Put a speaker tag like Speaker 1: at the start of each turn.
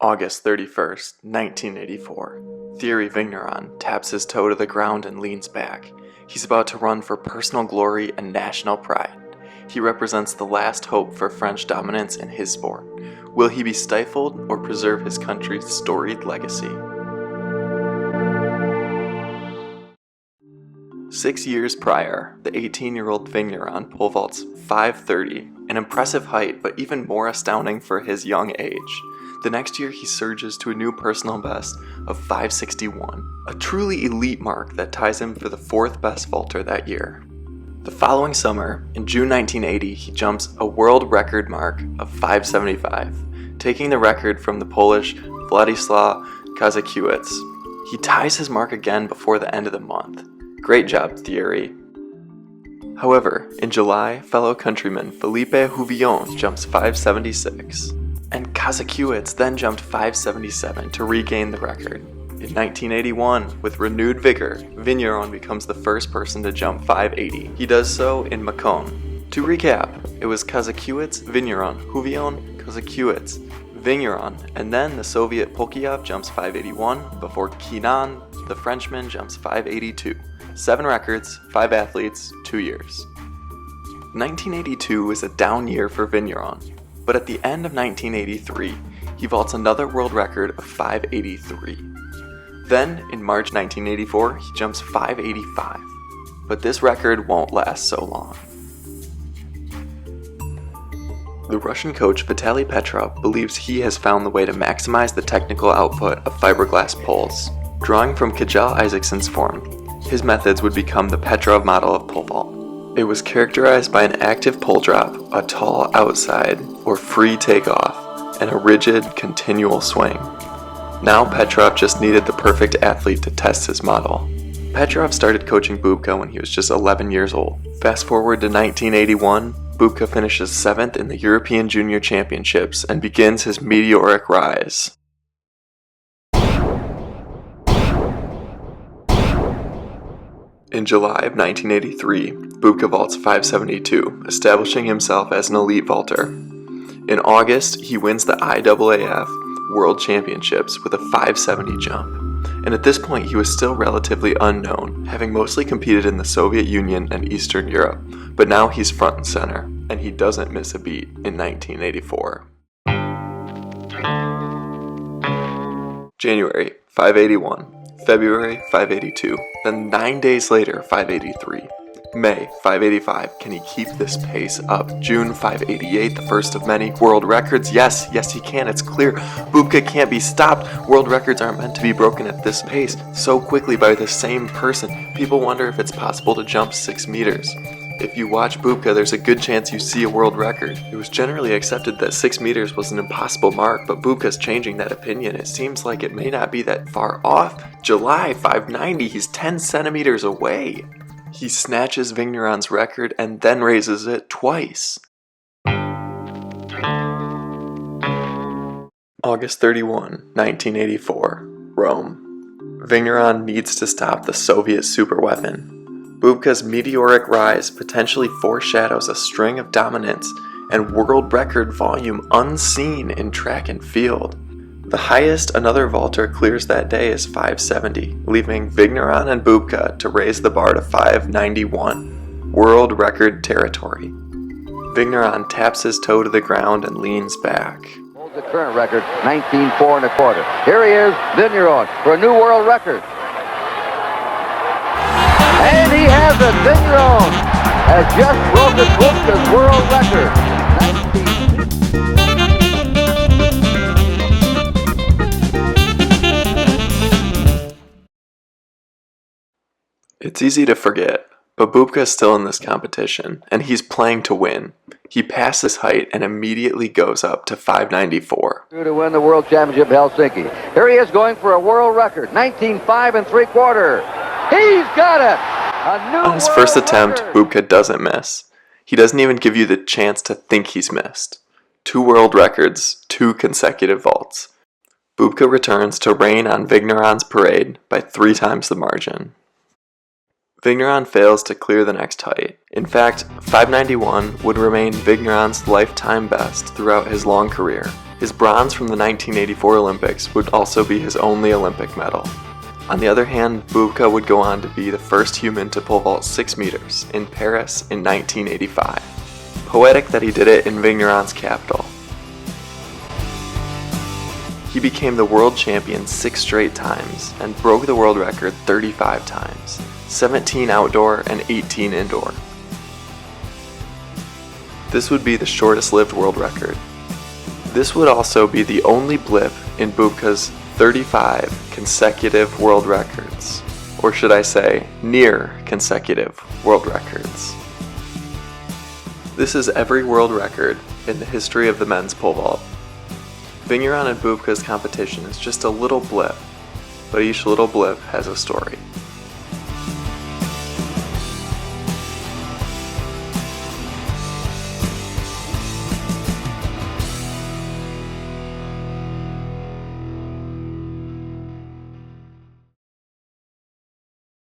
Speaker 1: August 31st, 1984. Thierry Vigneron taps his toe to the ground and leans back. He's about to run for personal glory and national pride. He represents the last hope for French dominance in his sport. Will he be stifled or preserve his country's storied legacy? 6 years prior, the 18-year-old Vigneron pole vaults 530, an impressive height but even more astounding for his young age. The next year he surges to a new personal best of 561, a truly elite mark that ties him for the fourth best vaulter that year. The following summer, in June 1980, he jumps a world record mark of 575, taking the record from the Polish Władysław Kozakiewicz. He ties his mark again before the end of the month. Great job, Thierry. However, in July, fellow countryman Philippe Houvillon jumps 576, and Kozakiewicz then jumped 577 to regain the record. In 1981, with renewed vigor, Vigneron becomes the first person to jump 580. He does so in Macon. To recap, it was Kozakiewicz, Vigneron, Houvillon, Kozakiewicz, Vigneron, and then the Soviet Polkyov jumps 581 before Keenan, the Frenchman, jumps 582. 7 records, 5 athletes, 2 years. 1982 was a down year for Vigneron, but at the end of 1983, he vaults another world record of 583. Then, in March 1984, he jumps 585, but this record won't last so long. The Russian coach Vitaly Petrov believes he has found the way to maximize the technical output of fiberglass poles. Drawing from Kjell Isaksson's form, his methods would become the Petrov model of pole vault. It was characterized by an active pole drop, a tall outside or free takeoff, and a rigid, continual swing. Now Petrov just needed the perfect athlete to test his model. Petrov started coaching Bubka when he was just 11 years old. Fast forward to 1981, Bubka finishes 7th in the European Junior Championships and begins his meteoric rise. In July of 1983, Bubka vaults 572, establishing himself as an elite vaulter. In August, he wins the IAAF World Championships with a 570 jump, and at this point he was still relatively unknown, having mostly competed in the Soviet Union and Eastern Europe, but now he's front and center, and he doesn't miss a beat in 1984. January, 581. February, 582. Then 9 days later, 583. May, 585. Can he keep this pace up? June, 588, the first of many. World records? Yes, he can. It's clear. Bubka can't be stopped. World records aren't meant to be broken at this pace, so quickly by the same person. People wonder if it's possible to jump 6 meters. If you watch Bubka, there's a good chance you see a world record. It was generally accepted that 6 meters was an impossible mark, but Bubka's changing that opinion. It seems like it may not be that far off. July, 590, he's 10 centimeters away. He snatches Vigneron's record and then raises it twice. August 31, 1984, Rome. Vigneron needs to stop the Soviet superweapon. Bubka's meteoric rise potentially foreshadows a string of dominance and world record volume unseen in track and field. The highest another vaulter clears that day is 570, leaving Vigneron and Bubka to raise the bar to 591, world record territory. Vigneron taps his toe to the ground and leans back.
Speaker 2: Holds the current record, 19.4 1/4. Here he is, Vigneron, for a new world record. And he has it. Vigneron has just broken Bubka's world record.
Speaker 1: It's easy to forget, but Bubka's still in this competition, and he's playing to win. He passes height and immediately goes up to 594.
Speaker 2: To win the World Championship in Helsinki. Here he is going for a world record, 19.5 3/4. He's got it! A new
Speaker 1: On his first
Speaker 2: world
Speaker 1: attempt,
Speaker 2: record.
Speaker 1: Bubka doesn't miss. He doesn't even give you the chance to think he's missed. 2 world records, 2 consecutive vaults. Bubka returns to rain on Vigneron's parade by 3 times the margin. Vigneron fails to clear the next height. In fact, 591 would remain Vigneron's lifetime best throughout his long career. His bronze from the 1984 Olympics would also be his only Olympic medal. On the other hand, Bubka would go on to be the first human to pole vault 6 meters in Paris in 1985. Poetic that he did it in Vigneron's capital. He became the world champion 6 straight times and broke the world record 35 times, 17 outdoor and 18 indoor. This would be the shortest lived world record. This would also be the only blip in Bubka's 35 consecutive world records, or should I say, near consecutive world records. This is every world record in the history of the men's pole vault. Vigneron and Bubka's competition is just a little blip, but each little blip has a story.